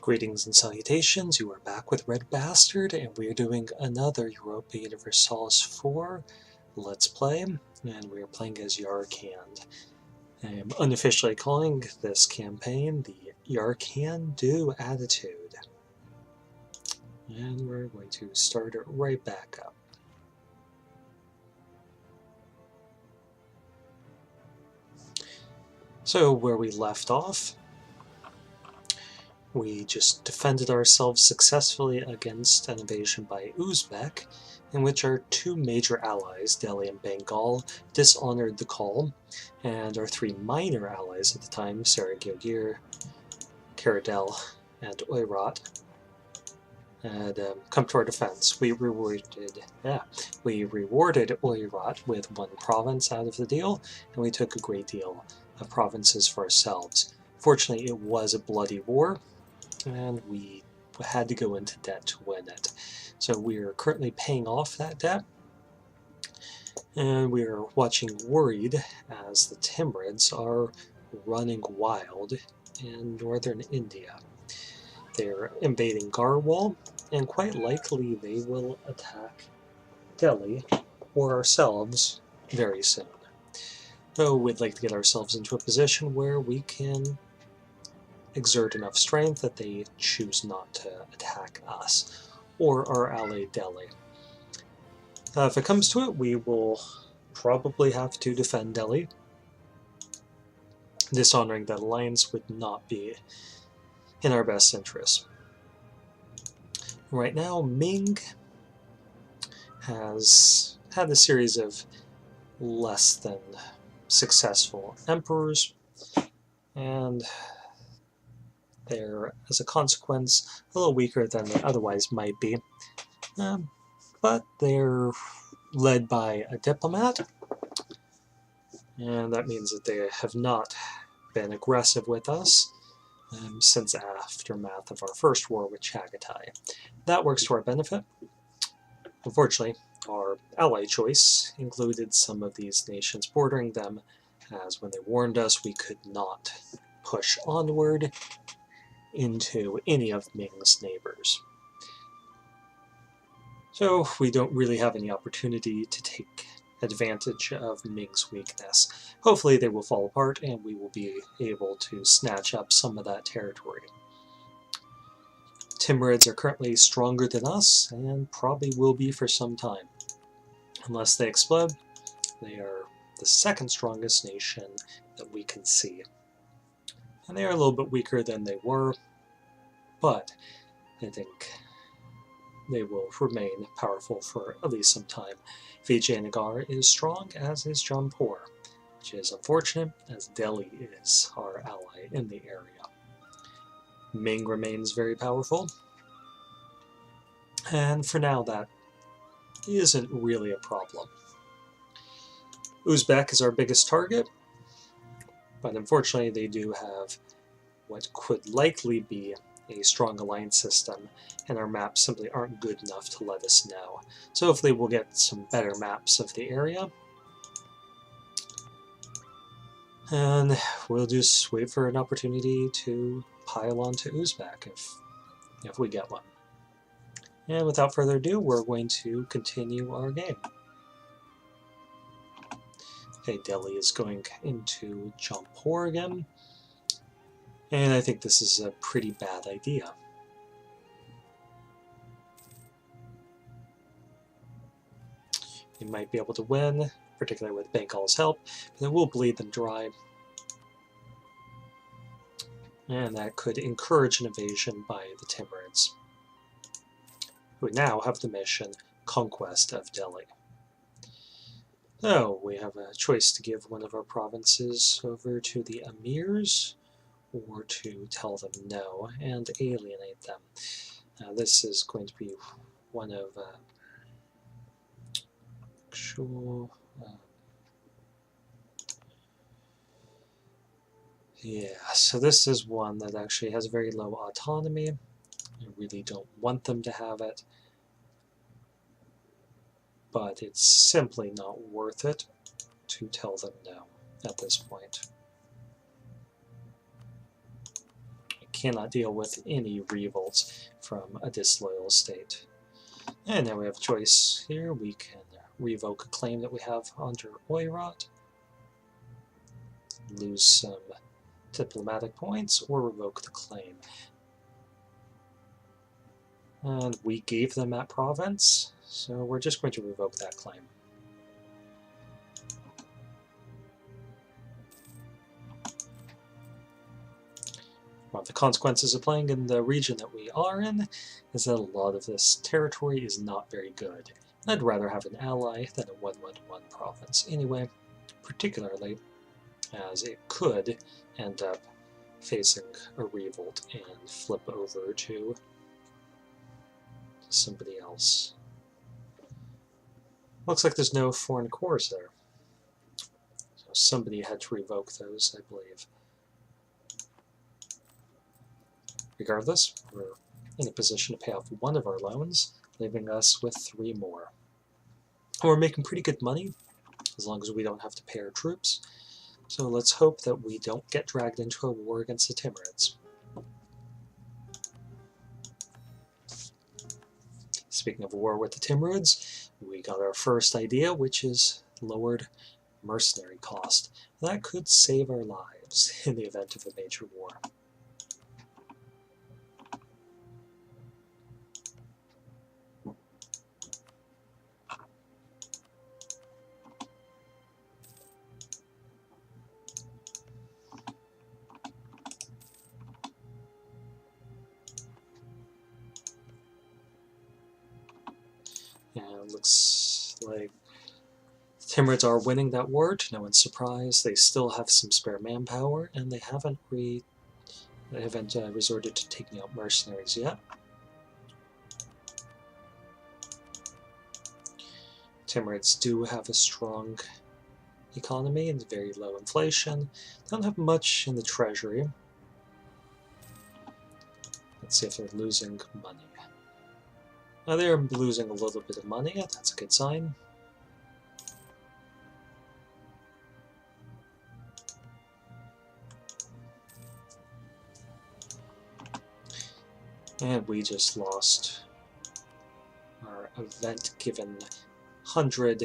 Greetings and salutations, you are back with Red Bastard, and we are doing another Europa Universalis 4 Let's Play, and we are playing as Yarkand. I am unofficially calling this campaign the Yar-can-do attitude. And we're going to start it right back up. So, where we left off, we just defended ourselves successfully against an invasion by Uzbek, in which our two major allies, Delhi and Bengal, dishonored the call, and our three minor allies at the time, Saragogir, Karadel, and Oirat, had come to our defense. We rewarded Oirat with one province out of the deal, and we took a great deal of provinces for ourselves. Fortunately, it was a bloody war, and we had to go into debt to win it. So we are currently paying off that debt, and we are watching worried as the Timurids are running wild in northern India. They're invading Garhwal, and quite likely they will attack Delhi or ourselves very soon. Though we'd like to get ourselves into a position where we can exert enough strength that they choose not to attack us or our ally Delhi. If it comes to it, we will probably have to defend Delhi. Dishonoring that alliance would not be in our best interest. Right now, Ming has had a series of less than successful emperors, and they're, as a consequence, a little weaker than they otherwise might be. But they're led by a diplomat, and that means that they have not been aggressive with us since the aftermath of our first war with Chagatai. That works to our benefit. Unfortunately, our ally choice included some of these nations bordering them, as when they warned us we could not push onward into any of Ming's neighbors. So we don't really have any opportunity to take advantage of Ming's weakness. Hopefully they will fall apart and we will be able to snatch up some of that territory. Timurids are currently stronger than us, and probably will be for some time. Unless they explode, they are the second strongest nation that we can see. And they are a little bit weaker than they were, but I think they will remain powerful for at least some time. Vijayanagar is strong, as is Jaunpur, which is unfortunate, as Delhi is our ally in the area. Ming remains very powerful, and for now that isn't really a problem. Uzbek is our biggest target, but unfortunately they do have what could likely be a strong alliance system, and our maps simply aren't good enough to let us know. So hopefully we'll get some better maps of the area, and we'll just wait for an opportunity to pile onto Uzbek if we get one. And without further ado, we're going to continue our game. Okay, Delhi is going into Jaunpur again, and I think this is a pretty bad idea. We might be able to win, particularly with Bengal's help, but it will bleed them dry. And that could encourage an invasion by the Timurids, who now have the mission Conquest of Delhi. So, we have a choice to give one of our provinces over to the Emirs, or to tell them no and alienate them. This is going to be one of so this is one that actually has very low autonomy. I really don't want them to have it, but it's simply not worth it to tell them no at this point. I cannot deal with any revolts from a disloyal state. And now we have a choice here. We can revoke a claim that we have under Oirat, lose some diplomatic points, or revoke the claim. And we gave them that province, so we're just going to revoke that claim. One of the consequences of playing in the region that we are in is that a lot of this territory is not very good. I'd rather have an ally than a 1-1-1 province anyway, particularly as it could end up facing a revolt and flip over to somebody else. Looks like there's no foreign cores there. So somebody had to revoke those, I believe. Regardless, we're in a position to pay off one of our loans, leaving us with 3 more. And we're making pretty good money, as long as we don't have to pay our troops. So let's hope that we don't get dragged into a war against the Timurids. Speaking of war with the Timurids, we got our first idea, which is lowered mercenary cost. That could save our lives in the event of a major war. And it looks like the Timurids are winning that war, to no one's surprise. They still have some spare manpower, and they haven't resorted to taking out mercenaries yet. Timurids do have a strong economy and very low inflation. They don't have much in the treasury. Let's see if they're losing money. Now they're losing a little bit of money, that's a good sign. And we just lost our event-given 100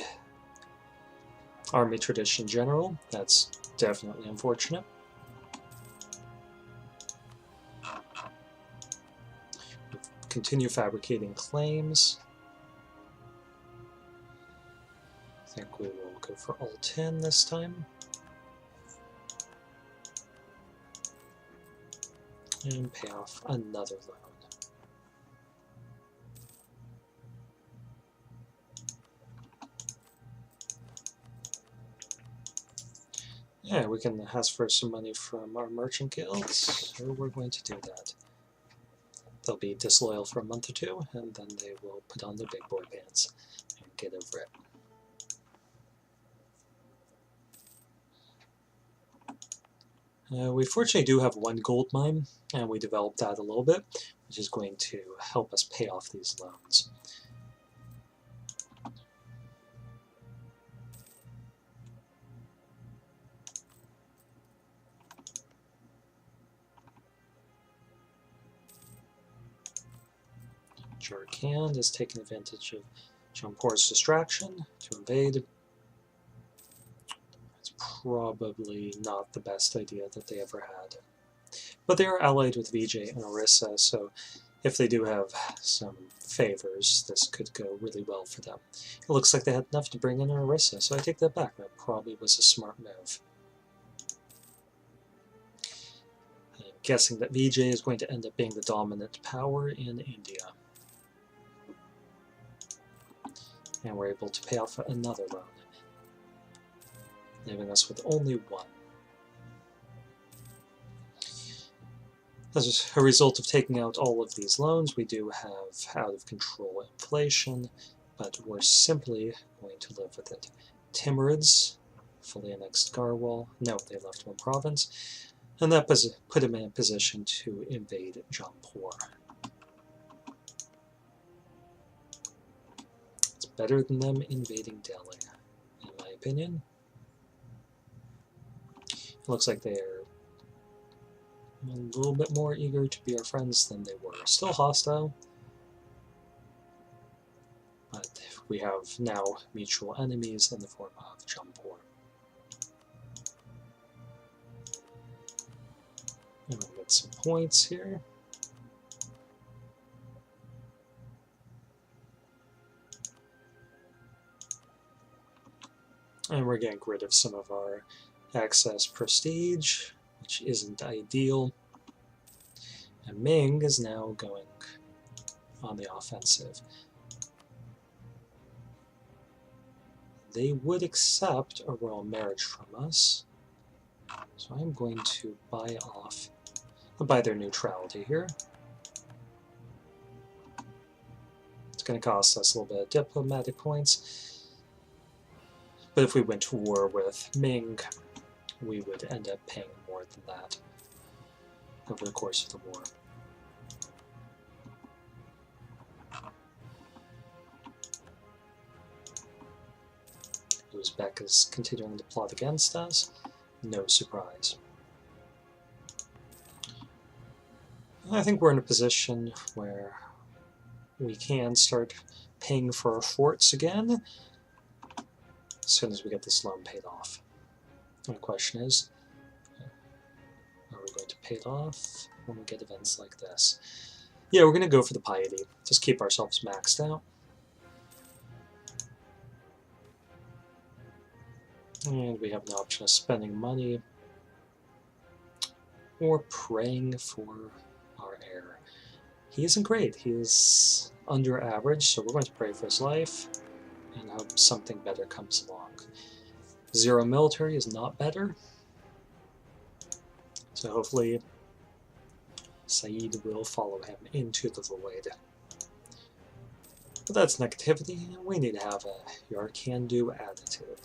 army tradition general. That's definitely unfortunate. Continue fabricating claims. I think we will go for all 10 this time. And pay off another loan. Yeah, we can ask for some money from our merchant guilds, so we're going to do that. They'll be disloyal for a month or 2, and then they will put on their big boy pants and get over it. We fortunately do have 1 gold mine, and we developed that a little bit, which is going to help us pay off these loans. Yar-can is taking advantage of Jampor's distraction to invade. It's probably not the best idea that they ever had. But they are allied with Vijay and Orissa, so if they do have some favors, this could go really well for them. It looks like they had enough to bring in Orissa, so I take that back. That probably was a smart move. I'm guessing that Vijay is going to end up being the dominant power in India. And we're able to pay off another loan, leaving us with only 1. As a result of taking out all of these loans, we do have out-of-control inflation, but we're simply going to live with it. Timurids fully annexed Garhwal. No, they left 1 province, and that put him in a position to invade Jampur. It's better than them invading Delhi, in my opinion. It looks like they're a little bit more eager to be our friends than they were. Still hostile, but we have now mutual enemies in the form of Jampur. And we'll get some points here. And we're getting rid of some of our excess prestige, which isn't ideal. And Ming is now going on the offensive. They would accept a royal marriage from us, so I'm going to buy their neutrality here. It's going to cost us a little bit of diplomatic points, but if we went to war with Ming, we would end up paying more than that over the course of the war. Uzbek is continuing to plot against us. No surprise. I think we're in a position where we can start paying for our forts again as soon as we get this loan paid off. And the question is, are we going to pay it off when we get events like this? Yeah, we're going to go for the piety. Just keep ourselves maxed out. And we have an option of spending money or praying for our heir. He isn't great. He is under average, so we're going to pray for his life and hope something better comes along. 0 military is not better, so hopefully Saeed will follow him into the void. But that's negativity, and we need to have a Yar-can-do attitude.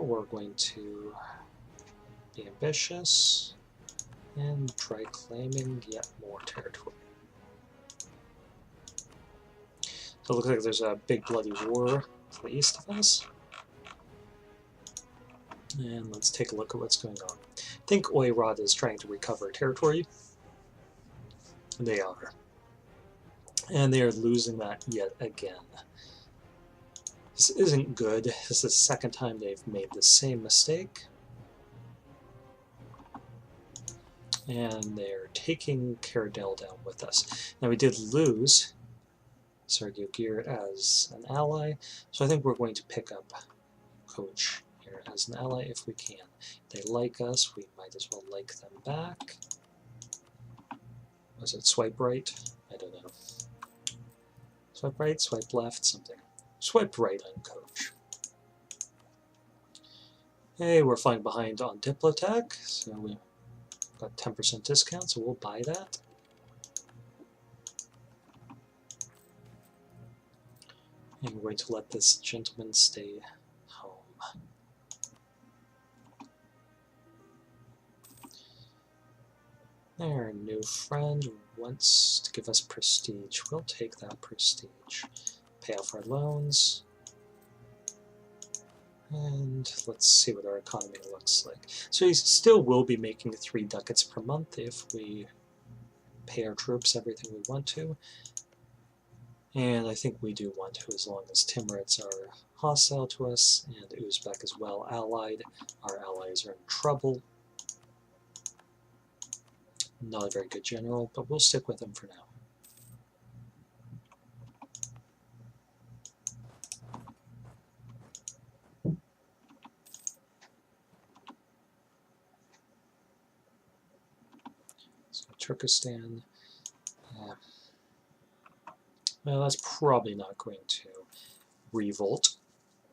We're going to be ambitious and try claiming yet more territory. So it looks like there's a big bloody war to the east of us. And let's take a look at what's going on. I think Oirad is trying to recover territory. They are. And they are losing that yet again. This isn't good. This is the second time they've made the same mistake. And they're taking Karadel down with us. Now we did lose Sargogir as an ally, so I think we're going to pick up Coach here as an ally if we can. If they like us, we might as well like them back. Was it swipe right? I don't know. Swipe right, swipe left, something. Swipe right on Coach. Hey, we're flying behind on Diplotech, so we got 10% discount, so we'll buy that. And we're going to let this gentleman stay home. Our new friend wants to give us prestige. We'll take that prestige. Pay off our loans. And let's see what our economy looks like. So he still will be making 3 ducats per month if we pay our troops everything we want to. And I think we do want to, as long as Timurids are hostile to us and Uzbek is well allied. Our allies are in trouble. Not a very good general, but we'll stick with him for now. So Turkestan, well, that's probably not going to revolt.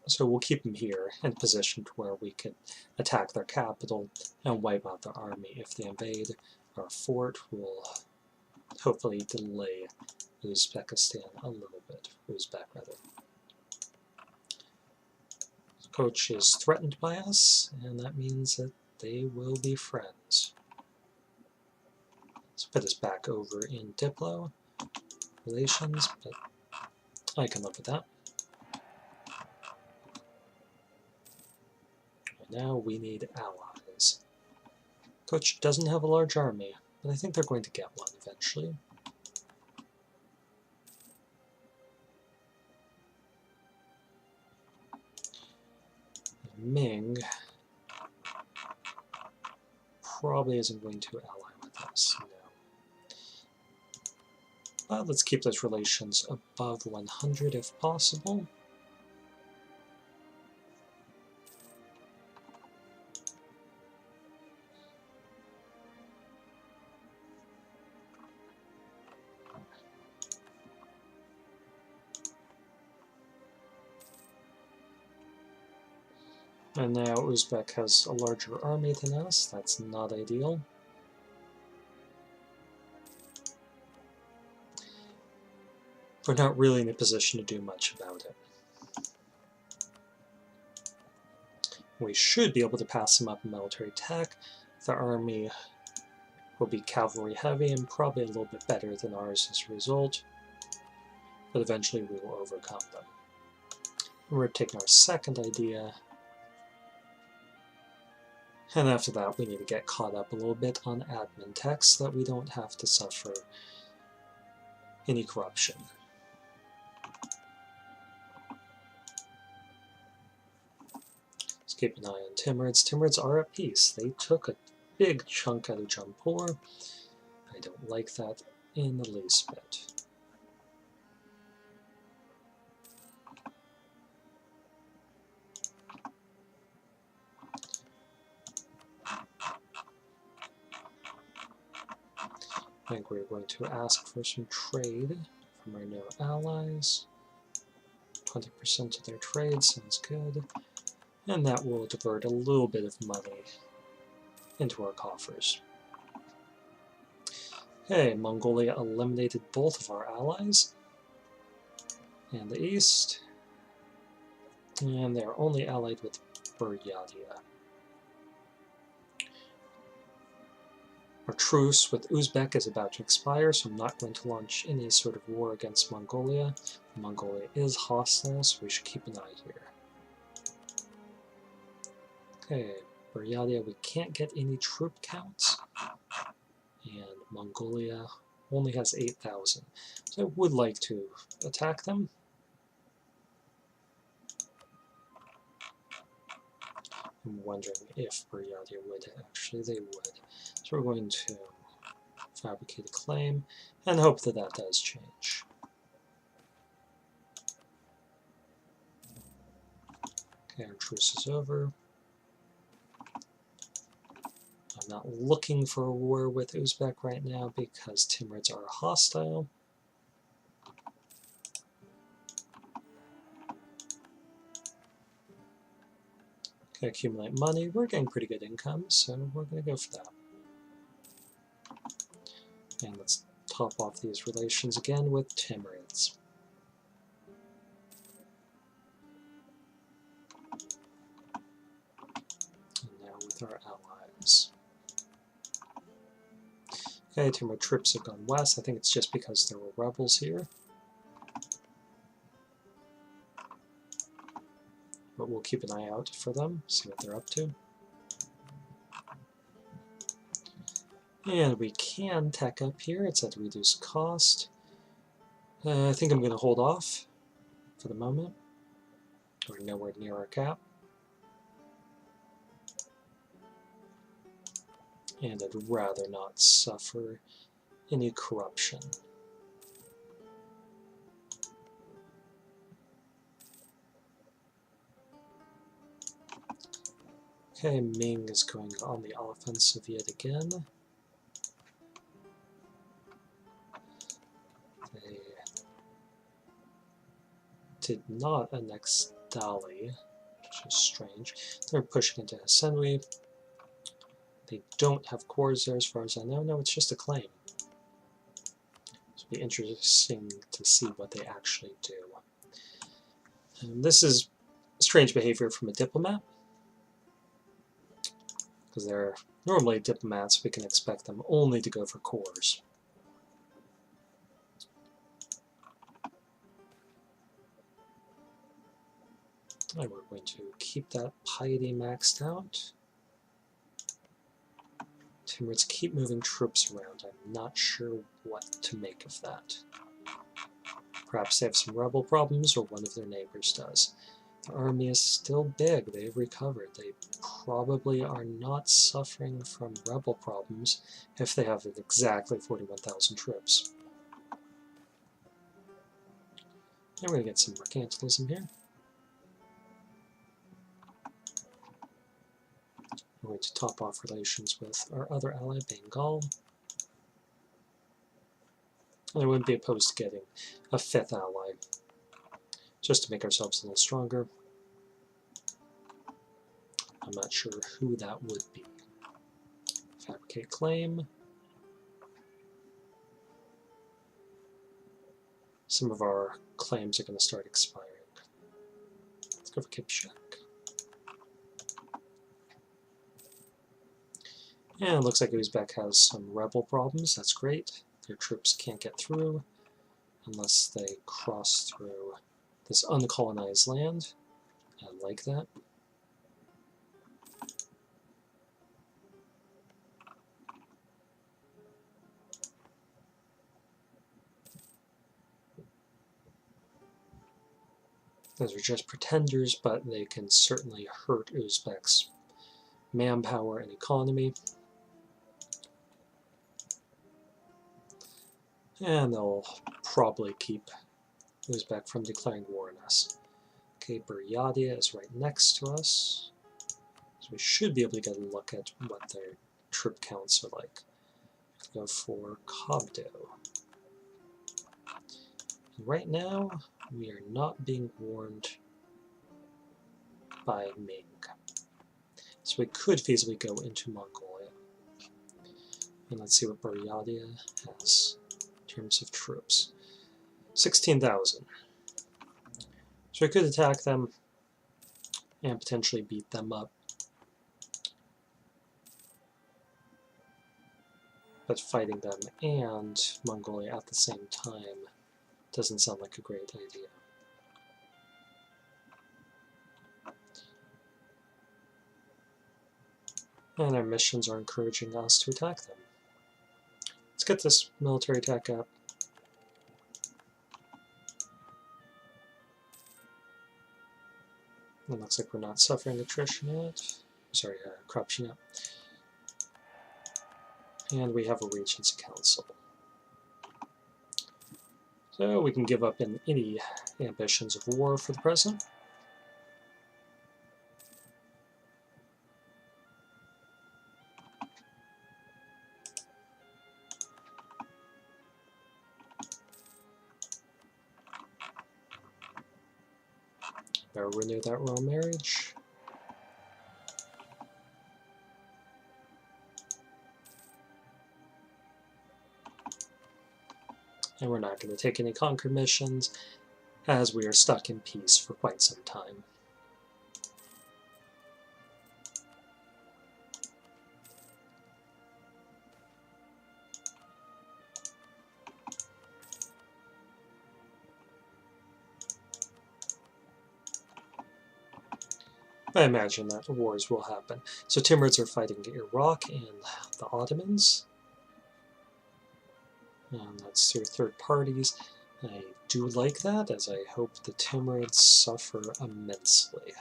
So we'll keep them here in position to where we can attack their capital and wipe out their army if they invade. Our fort will hopefully delay Uzbekistan a little bit. Uzbek, rather. Coach is threatened by us, and that means that they will be friends. Let's put us back over in Diplo relations, but I can live with that. now we need allies. Coach doesn't have a large army, but I think they're going to get one eventually. Ming probably isn't going to ally with us, no. But let's keep those relations above 100 if possible. And now Uzbek has a larger army than us. That's not ideal. We're not really in a position to do much about it. We should be able to pass them up in military tech. The army will be cavalry heavy and probably a little bit better than ours as a result. But eventually we will overcome them. We're taking our second idea. And after that, we need to get caught up a little bit on admin tech so that we don't have to suffer any corruption. Let's keep an eye on Timurids. Timurids are at peace. They took a big chunk out of Jampur. I don't like that in the least bit. I think we're going to ask for some trade from our new allies. 20% of their trade sounds good. And that will divert a little bit of money into our coffers. Okay, Mongolia eliminated both of our allies in the east. And they're only allied with Buryatia. Our truce with Uzbek is about to expire, so I'm not going to launch any sort of war against Mongolia. Mongolia is hostile, so we should keep an eye here. Okay, Buryatia, we can't get any troop counts. And Mongolia only has 8,000. So I would like to attack them. I'm wondering if Buryatia would. Actually, they would. So we're going to fabricate a claim and hope that that does change. Okay, our truce is over. I'm not looking for a war with Uzbek right now because Timurids are hostile. Okay, accumulate money. We're getting pretty good income, so we're going to go for that. And let's top off these relations again with Timurids. And now with our allies. Okay, Timurid troops have gone west. I think it's just because there were rebels here. But we'll keep an eye out for them, see what they're up to. And we can tech up here. It's at a reduced cost. I think I'm going to hold off for the moment. We're nowhere near our cap. And I'd rather not suffer any corruption. Okay, Ming is going on the offensive yet again. They did not annex Dali, which is strange. They're pushing into Hasenwi. They don't have cores there as far as I know. No, it's just a claim. It'll be interesting to see what they actually do. And this is strange behavior from a diplomat. Because they're normally diplomats, we can expect them only to go for cores. And we're going to keep that piety maxed out. Timurids keep moving troops around. I'm not sure what to make of that. Perhaps they have some rebel problems, or one of their neighbors does. The army is still big. They've recovered. They probably are not suffering from rebel problems if they have exactly 41,000 troops. And we're going to get some mercantilism here. We're going to top off relations with our other ally, Bengal. And I wouldn't be opposed to getting a 5th ally, just to make ourselves a little stronger. I'm not sure who that would be. Fabricate claim. Some of our claims are going to start expiring. Let's go for Kipchak. And it looks like Uzbek has some rebel problems. That's great. Their troops can't get through unless they cross through this uncolonized land. I like that. Those are just pretenders, but they can certainly hurt Uzbek's manpower and economy. And they'll probably keep Uzbek from declaring war on us. Okay, Buryatia is right next to us. So we should be able to get a look at what their troop counts are like. Let's go for Kobdo. Right now, we are not being warned by Ming. So we could feasibly go into Mongolia. And let's see what Buryatia has in terms of troops. 16,000. So we could attack them and potentially beat them up. But fighting them and Mongolia at the same time doesn't sound like a great idea. And our missions are encouraging us to attack them. Let's get this military attack up. It looks like we're not suffering attrition yet. Sorry, corruption yet. And we have a Regency Council. So we can give up in any ambitions of war for the present. Better renew that royal marriage. And we're not going to take any conquer missions, as we are stuck in peace for quite some time. I imagine that wars will happen. So Timurids are fighting Iraq and the Ottomans. And that's through third parties. I do like that, as I hope the Timurids suffer immensely.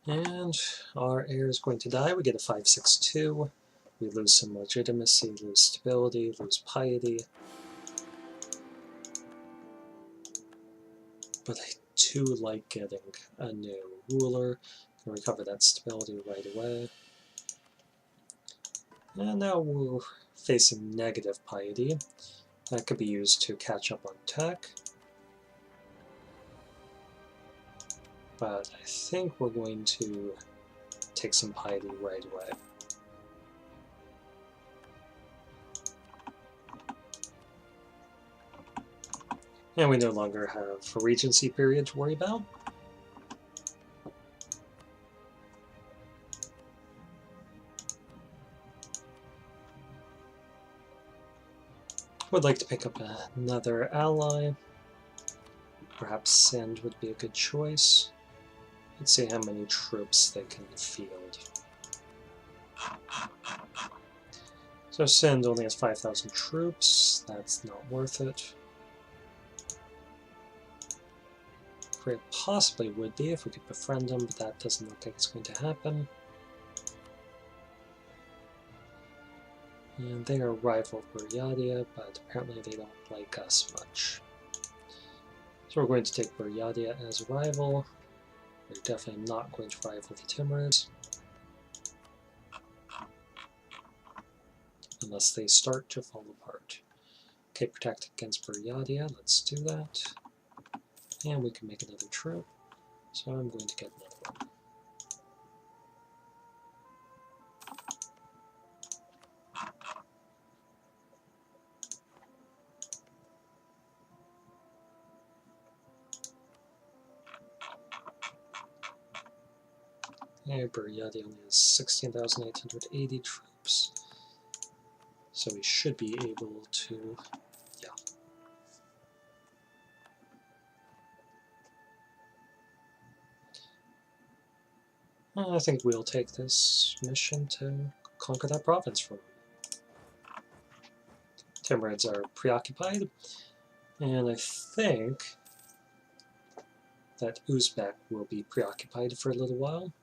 And our heir is going to die. We get a 562. We lose some legitimacy, lose stability, lose piety. But I do like getting a new ruler. Can recover that stability right away. And now we're facing negative piety. That could be used to catch up on tech. But I think we're going to take some piety right away. And we no longer have a regency period to worry about. Would like to pick up another ally. Perhaps Send would be a good choice. Let's see how many troops they can field. So Send only has 5,000 troops. That's not worth it. It possibly would be if we could befriend them, but that doesn't look like it's going to happen. And they are rival Buryatia, but apparently they don't like us much. So we're going to take Buryatia as a rival. We're definitely not going to rival the Timurids. Unless they start to fall apart. Okay, protect against Buryatia, let's do that. And we can make another troop. So I'm going to get another one. And Buryatia only has 16,880 troops. So we should be able to, yeah. I think we'll take this mission to conquer that province from them. Timurids are preoccupied, and I think that Uzbek will be preoccupied for a little while.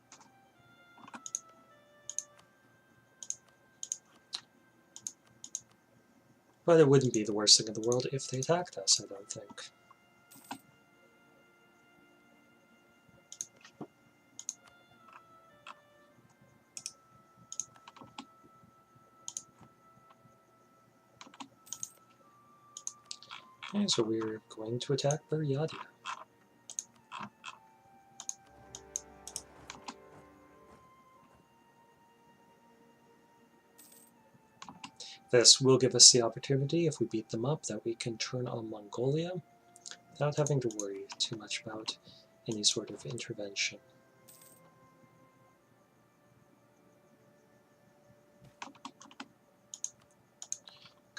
But it wouldn't be the worst thing in the world if they attacked us, I don't think. Okay, so we're going to attack Buryatia. This will give us the opportunity, if we beat them up, that we can turn on Mongolia without having to worry too much about any sort of intervention.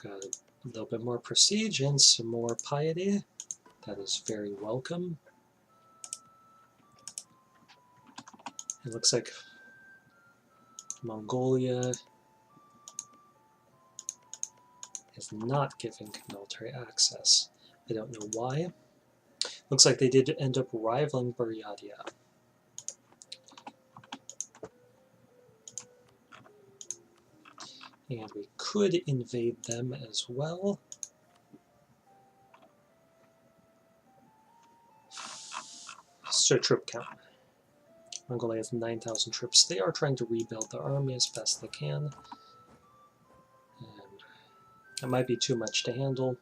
Got a little bit more prestige and some more piety. That is very welcome. It looks like Mongolia is not giving military access. I don't know why. Looks like they did end up rivaling Buryatia. And we could invade them as well. So troop count. Mongolia has 9,000 troops. They are trying to rebuild the army as best they can. And it might be too much to handle.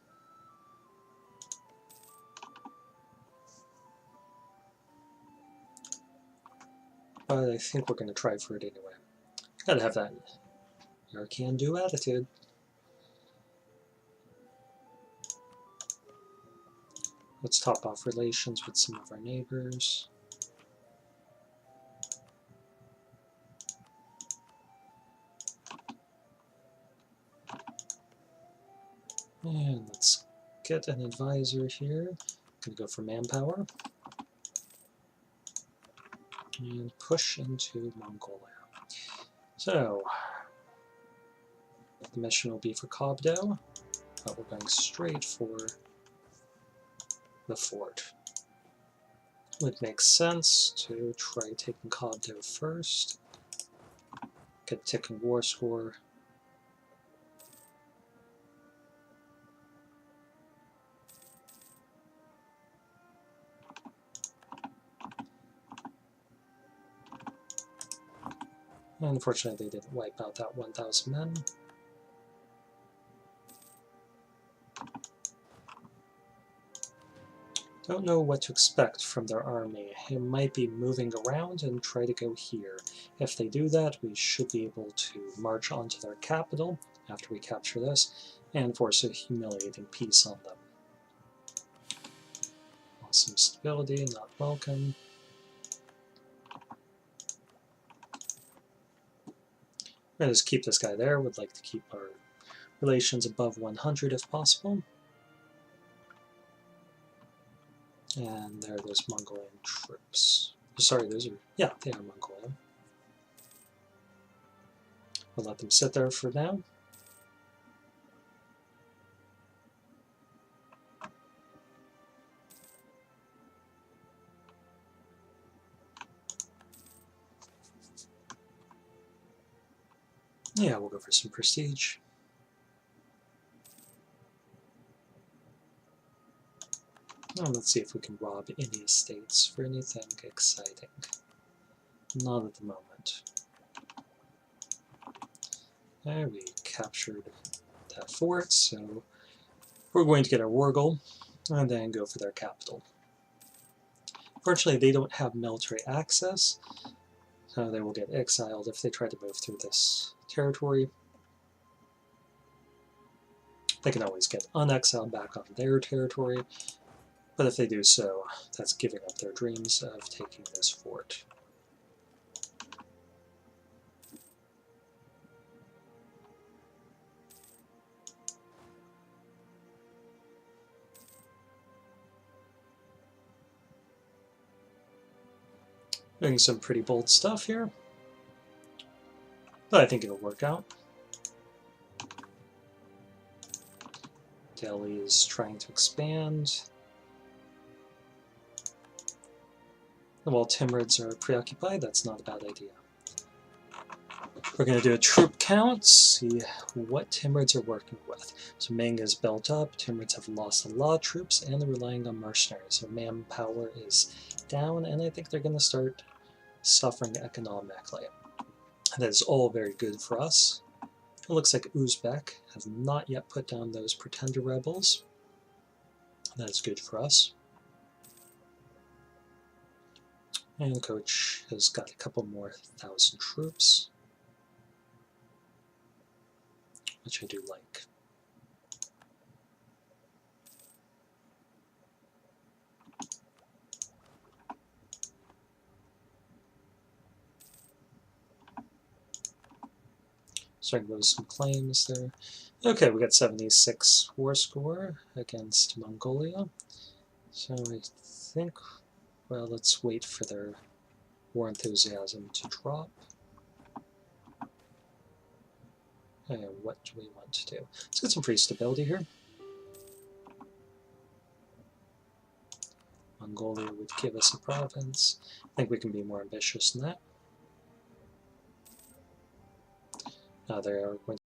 But I think we're going to try for it anyway. Gotta have that Yar-can-do attitude. Let's top off relations with some of our neighbors. And let's get an advisor here. Gonna go for manpower. And push into Mongolia. So, the mission will be for Kobdo, but we're going straight for the fort. It makes sense to try taking Kobdo first. Get a ticking war score. Unfortunately, they didn't wipe out that 1,000 men. Don't know what to expect from their army. It might be moving around and try to go here. If they do that, we should be able to march onto their capital after we capture this, and force a humiliating peace on them. Some stability, not welcome. We're going to just keep this guy there. Would like to keep our relations above 100 if possible. And there are those Mongolian troops. Sorry, those are, yeah, they are Mongolian. We'll let them sit there for now. Yeah, we'll go for some prestige. Oh, let's see if we can rob any estates for anything exciting. Not at the moment. Okay, we captured that fort, so we're going to get our war goal and then go for their capital. Fortunately, they don't have military access, so they will get exiled if they try to move through this territory. They can always get unexiled back on their territory, but if they do so, that's giving up their dreams of taking this fort. Doing some pretty bold stuff here, but I think it'll work out. Delhi is trying to expand. And while Timurids are preoccupied, that's not a bad idea. We're going to do a troop count, see what Timurids are working with. So Ming is built up, Timurids have lost a lot of troops, and they're relying on mercenaries. So manpower is down, and I think they're going to start suffering economically. That is all very good for us. It looks like Uzbek has not yet put down those pretender rebels. That is good for us. And Coach has got a couple more 1,000 troops, which I do like. Starting to lose some claims there. Okay, we got 76 war score against Mongolia. So I think, well, let's wait for their war enthusiasm to drop. And what do we want to do? Let's get some free stability here. Mongolia would give us a province. I think we can be more ambitious than that. They are going